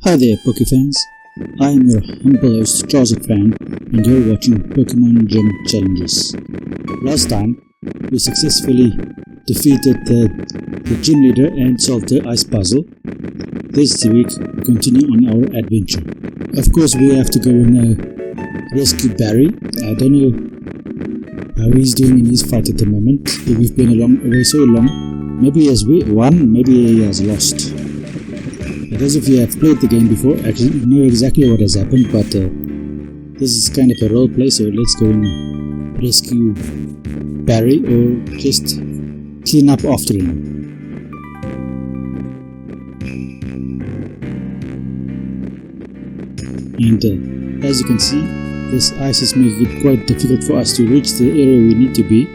Hi there, Pokefans. I am your humble host, Fan, and you're watching Pokemon Gym Challenges. Last time, we successfully defeated the gym leader and solved the ice puzzle. This week, we continue on our adventure. Of course, we have to go and rescue Barry. I don't know how he's doing in his fight at the moment. We've been away so long. Maybe he has won, maybe he has lost. Those of you who have played the game before actually know exactly what has happened, but this is kind of a role play, so let's go and rescue Barry or just clean up after him. And as you can see, this ice is making it quite difficult for us to reach the area we need to be.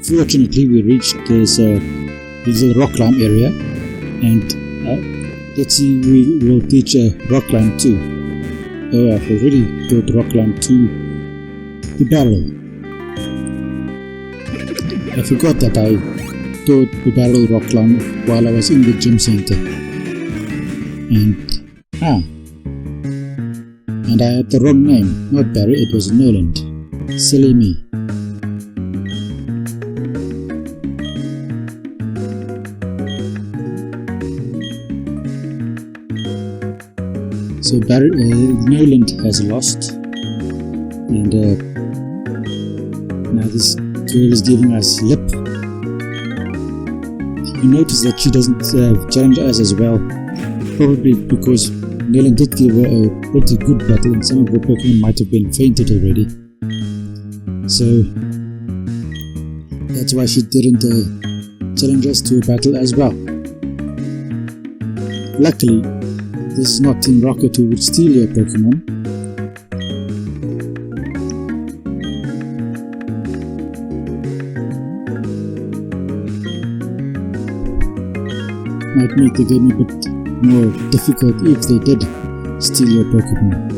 Fortunately, we reached this little rock climb area, and let's see, we will teach rock climb 2. Oh, I've already taught rock climb 2 the barrel. I forgot that I taught the barrel rock climb while I was in the gym center. And I had the wrong name, not Barry, it was Noland. Silly me. So Noland has lost, and now this girl is giving us lip. You notice that she doesn't challenge us as well, probably because Noland did give her a pretty good battle and some of her Pokemon might have been fainted already. So that's why she didn't challenge us to a battle as well. Luckily, this is not Team Rocket who would steal your Pokemon. Might make the game a bit more difficult if they did steal your Pokemon.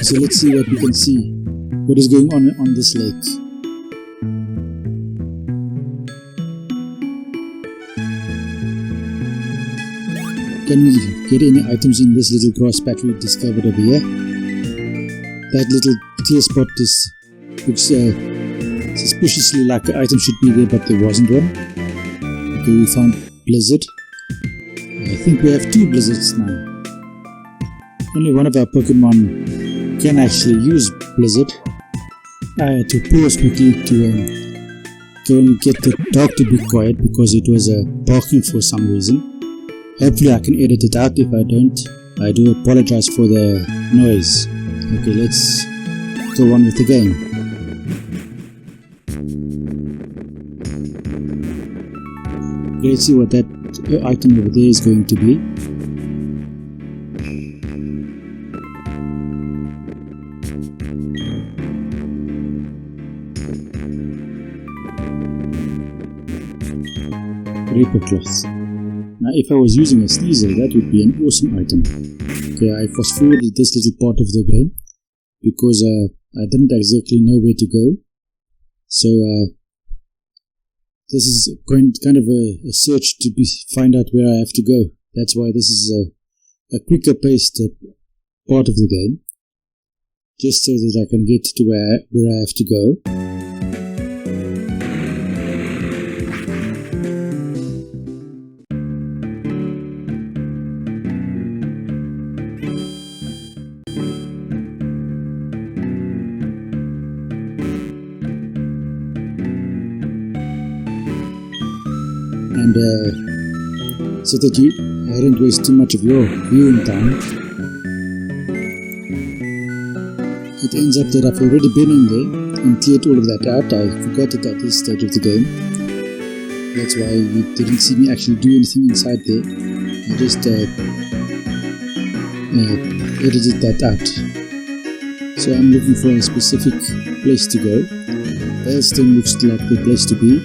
So let's see what we can see. What is going on this lake? Can we get any items in this little grass patch we discovered over here? That little clear spot looks suspiciously like an item should be there, but there wasn't one. Okay, we found Blizzard. I think we have 2 Blizzards now. Only one of our Pokemon can actually use Blizzard. I had to pause quickly to go and get the dog to be quiet because it was barking for some reason. Hopefully I can edit it out. If I don't, I do apologize for the noise. Okay, let's go on with the game. Okay, let's see what that item over there is going to be. Reaper cloth. Now if I was using a Sneasel, that would be an awesome item. Okay, I fast forwarded this little part of the game because I didn't exactly know where to go. So this is kind of a search to find out where I have to go. That's why this is a quicker paced part of the game, just so that I can get to where I have to go. And so that I don't waste too much of your viewing time, it ends up that I've already been in there and cleared all of that out. I forgot it at this stage of the game. That's why you didn't see me actually do anything inside there. I just edited that out. So I'm looking for a specific place to go. Hailstone looks like the place to be.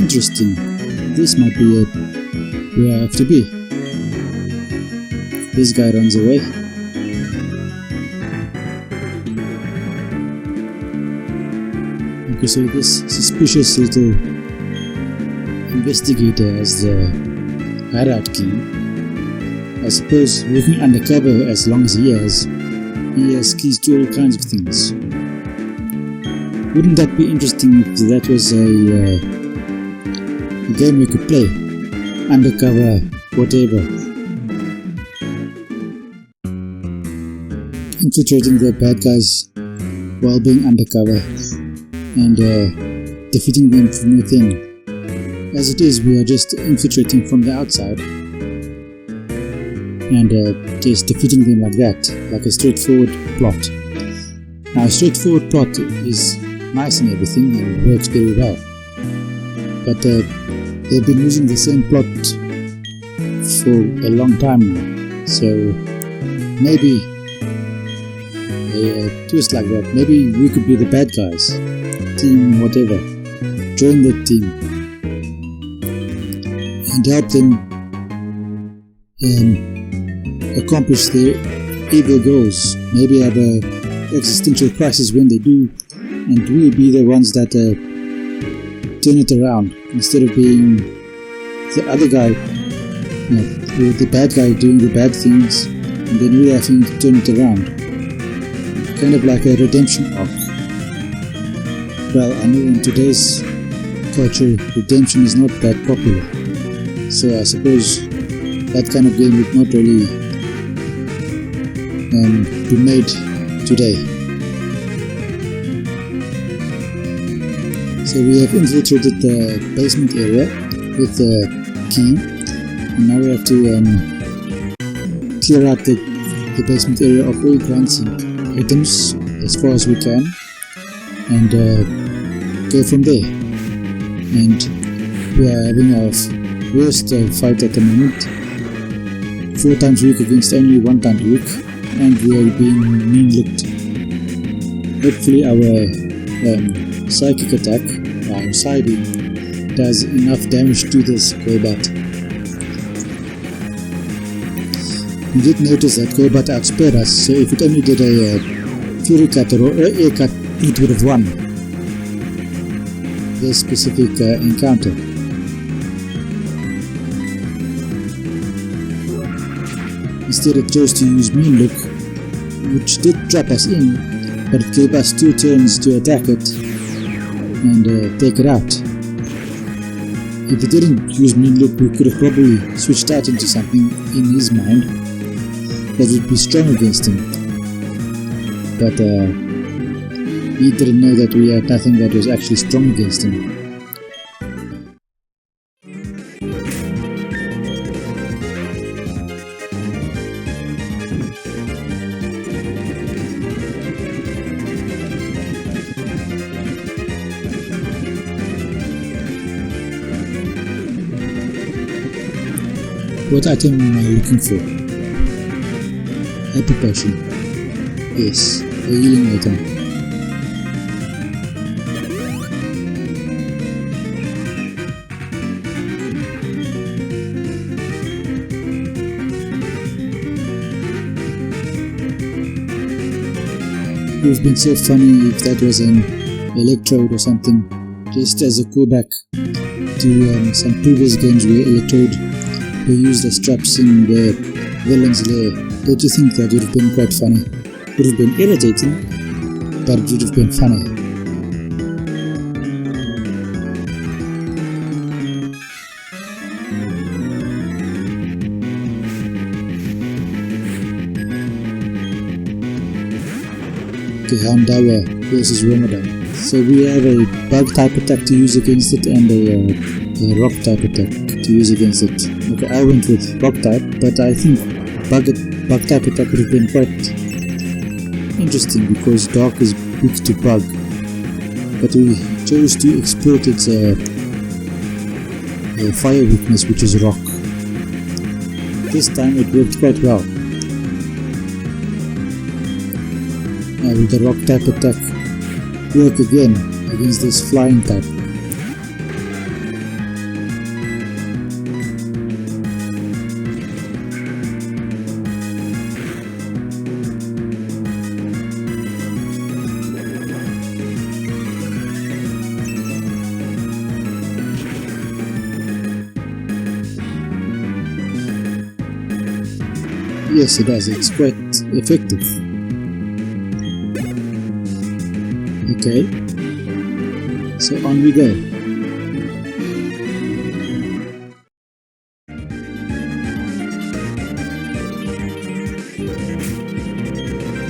Interesting. This might be where I have to be. This guy runs away. Okay, so this suspicious little investigator has the hideout key. I suppose working undercover as long as he has keys to all kinds of things. Wouldn't that be interesting if that was a game we could play? Undercover, whatever. Infiltrating the bad guys while being undercover and defeating them from within. As it is, we are just infiltrating from the outside and just defeating them like that, like a straightforward plot. Now, a straightforward plot is nice and everything and works very well, but they've been using the same plot for a long time now, so maybe a twist like that, maybe we could be the bad guys, team whatever, join that team and help them accomplish their evil goals. Maybe have a existential crisis when they do, and we'll be the ones that turn it around instead of being the other guy, the bad guy doing the bad things, and then we're having to turn it around. Kind of like a redemption arc. Well, I know in today's culture, redemption is not that popular, so I suppose that kind of game would not really be made today. So we have infiltrated the basement area with the key, and now we have to clear out the basement area of all grunts and items as far as we can, and go from there. And we are having our worst fight at the moment, 4 times a week against only 1 time a week, and we are being mean looked. Hopefully our psychic attack, our siding, does enough damage to this Golbat. We did notice that Golbat outsped us, so if it only did a Fury Cutter or Air Cut, it would have won this specific encounter. Instead it chose to use Mean Look, which did trap us in, but it gave us 2 turns to attack it and take it out. If it didn't use Mean Look, we could have probably switched out into something in his mind that would be strong against him. But he didn't know that we had nothing that was actually strong against him. What item am I looking for? Hyper Potion. Yes, a healing item. It would have been so funny if that was an electrode or something, just as a callback to some previous games where electrode were used as traps in the villain's lair. Don't you think that would have been quite funny? It would have been irritating, but it would have been funny. Okay, Houndour versus Ramadan. So we have a bug type attack to use against it and a rock type attack to use against it. Okay, I went with rock type, but I think bug type attack would have been quite interesting because dark is weak to bug, but we chose to exploit its fire weakness, which is rock. This time it worked quite well. Now will the rock type attack work again against this flying type? Yes, it does. It's quite effective. Okay, so on we go.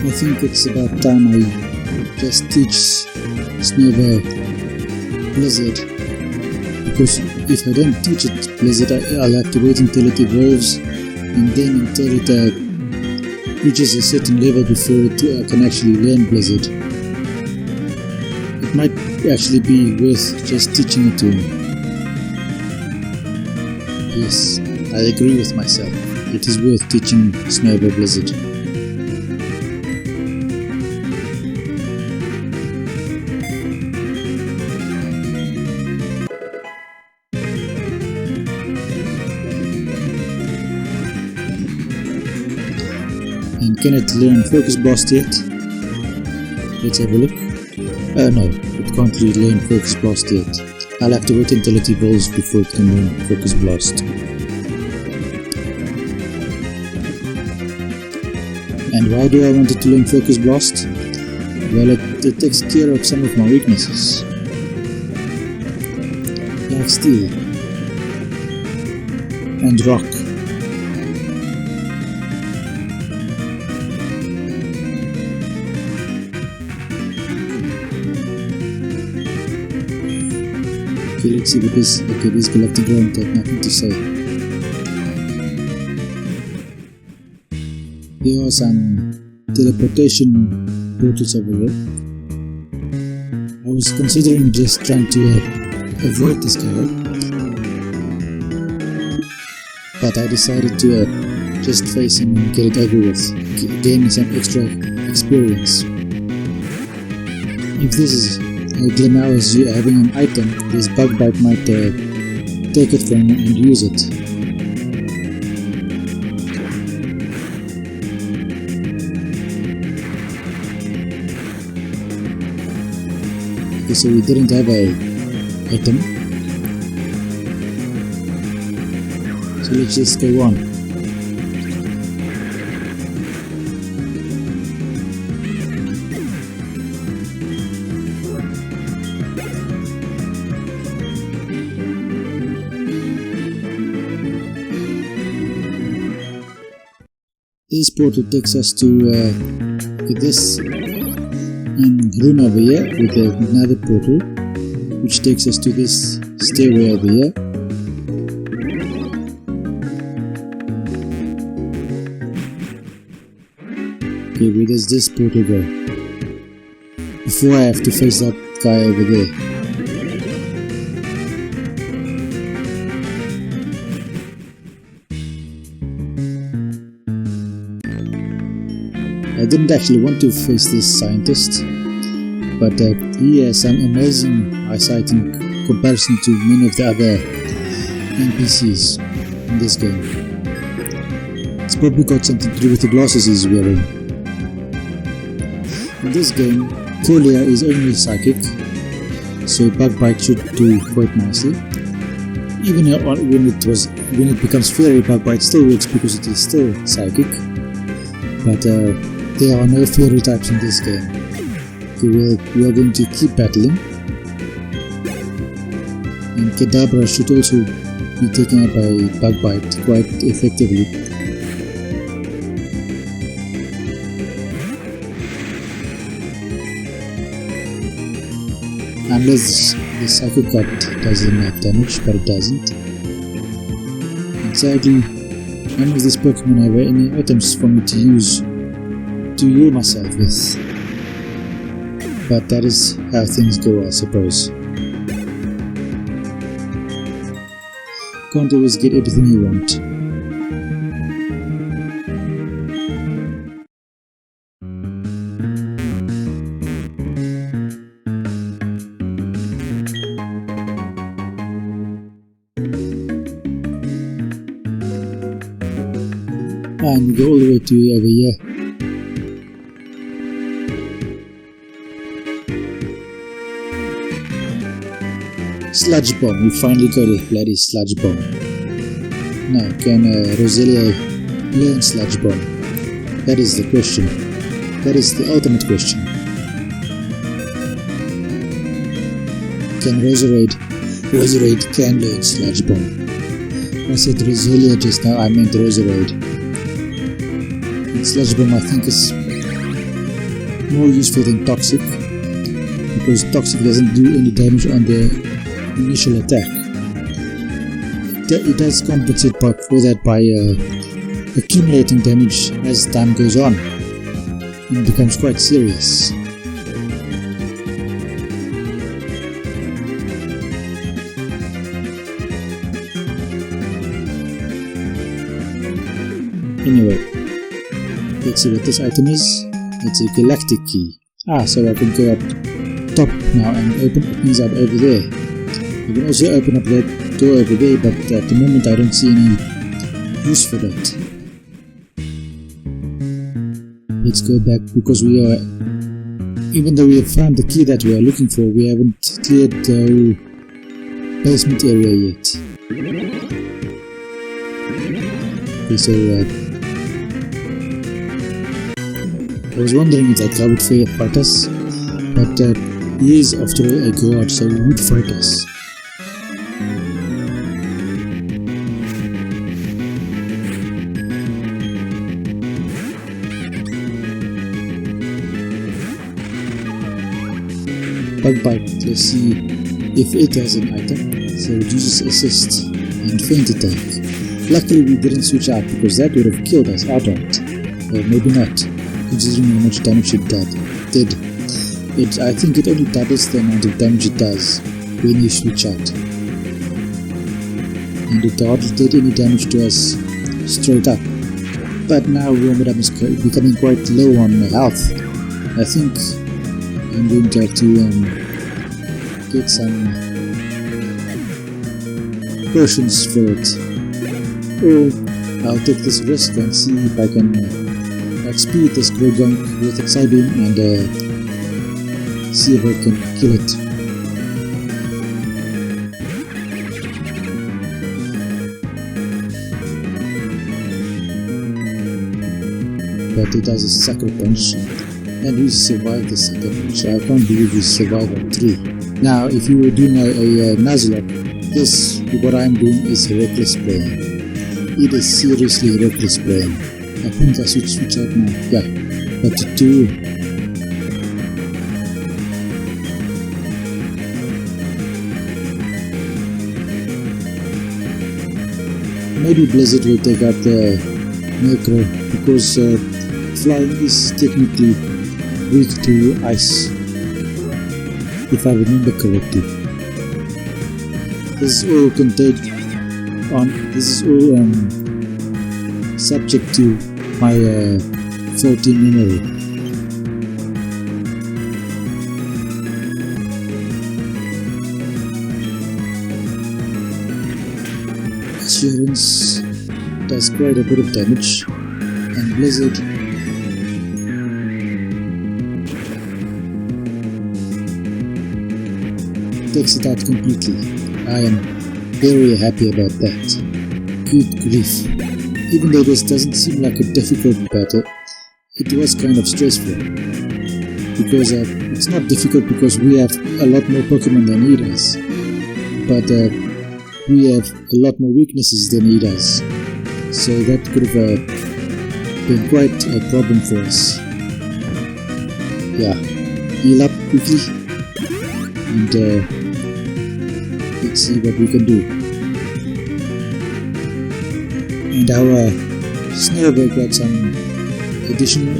I think it's about time I just teach Snowball Blizzard, because if I don't teach it Blizzard, I'll have to wait until it evolves and then until it reaches a certain level before it can actually learn Blizzard. It might actually be worth just teaching it to him. Yes, I agree with myself. It is worth teaching Snowball Blizzard. And can it learn Focus Blast yet? Let's have a look. No, it can't really learn Focus Blast yet. I'll have to wait until it evolves before it can learn Focus Blast. And why do I want it to learn Focus Blast? Well, it takes care of some of my weaknesses, like Steel and Rock. Okay, let's see what this. Okay, this Galactic Ground have nothing to say. There are some teleportation portals over there. I was considering just trying to avoid this guy, but I decided to just face him and get it over with, gain some extra experience. If this is Glimmer is having an item, this Bug Bite might take it from him and use it. Okay, so we didn't have a item, so let's just go on. This portal takes us to this room over here with another portal, which takes us to this stairway over here. Okay, where does this portal go? Before I have to face that guy over there. I didn't actually want to face this scientist, but he has some amazing eyesight in comparison to many of the other NPCs in this game. It's probably got something to do with the glasses he's wearing. In this game, Colia is only psychic, so Bug Bite should do quite nicely. Even when it becomes fairy, Bug Bite still works because it is still psychic. But there are no fairy types in this game. We are going to keep battling. And Kadabra should also be taken out by Bug Bite quite effectively. Unless the Psycho Cut does enough damage, but it doesn't. And sadly, none of these Pokemon have any items for me to use to heal myself with. But that is how things go, I suppose. Can't always get everything you want. And we go all the way to over here. Sludge Bomb, we finally got a bloody Sludge Bomb. Now, can Roselia learn Sludge Bomb? That is the question. That is the ultimate question. Can Roserade can load Sludge Bomb. I said Roselia just now, I meant Roserade. And Sludge Bomb I think is more useful than Toxic, because Toxic doesn't do any damage on the initial attack. It does compensate for that by accumulating damage as time goes on, and it becomes quite serious. Anyway, let's see what this item is. It's a galactic key. So I can go up top now and open things up over there. You can also open up that door over there, but at the moment I don't see any use for that. Let's go back, because we are, even though we have found the key that we are looking for, we haven't cleared the basement area yet. Okay, so I was wondering if that guy would fight us, but he is after all a god, so he would fight us. Bug Bite, let's see if it has an item. So it uses assist and feint attack. Luckily we didn't switch out, because that would have killed us outright. Or maybe not, considering how much damage it did. I think it only doubles the amount of damage it does when you switch out. And it hardly did any damage to us straight up. But now Warmadam is becoming quite low on health. I think I'm going to have to get some potions for it. Or I'll take this risk and see if I can outspeed this Grogunk with a Psybeam and see if I can kill it. But it has a Sucker Punch, and we survived the Sucker Punch, so I can't believe we survived on 3. Now, if you were doing a Nuzlocke, this, what I'm doing is reckless playing. It is seriously reckless playing. I think I should switch out now. Yeah, but to 2. Maybe Blizzard will take out the Necro, because flying is technically weak to ice, if I remember correctly. This is all contained on. This is all subject to my faulty memory. Assurance does quite a bit of damage, and Blizzard takes it out completely. I am very happy about that. Good grief. Even though this doesn't seem like a difficult battle, it was kind of stressful. Because it's not difficult because we have a lot more Pokemon than he does. But we have a lot more weaknesses than he does. So that could have been quite a problem for us. Yeah. Heal up quickly. And let's see what we can do. And our Snowbird got some additional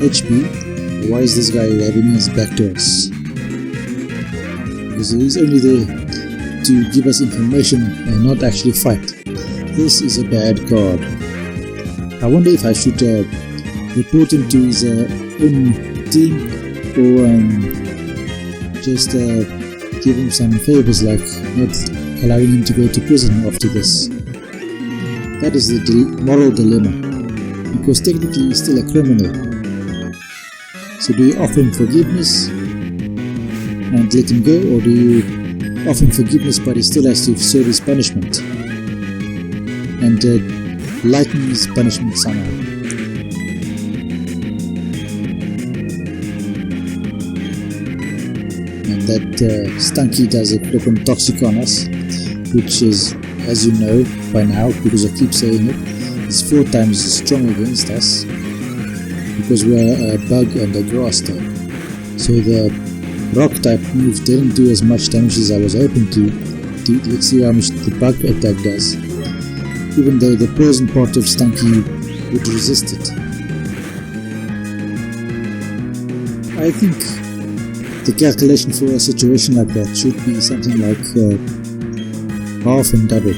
HP. Why is this guy having his back to us? Because he's only there to give us information and not actually fight. This is a bad card. I wonder if I should report him to his own team, or just give him some favors, like not allowing him to go to prison after this. That is the moral dilemma, because technically he's still a criminal. So do you offer him forgiveness and let him go, or do you offer him forgiveness but he still has to serve his punishment and lighten his punishment somehow? that Stunky does a flippin' toxic on us, which is, as you know by now, because I keep saying it, is 4 times as strong against us, because we're a bug and a grass type. So the rock type move didn't do as much damage as I was hoping to. Let's see how much the bug attack does, even though the poison part of Stunky would resist it. I think the calculation for a situation like that should be something like half and double.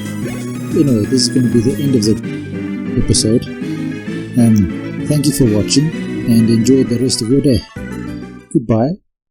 Anyway, this is going to be the end of the episode. Thank you for watching and enjoy the rest of your day. Goodbye.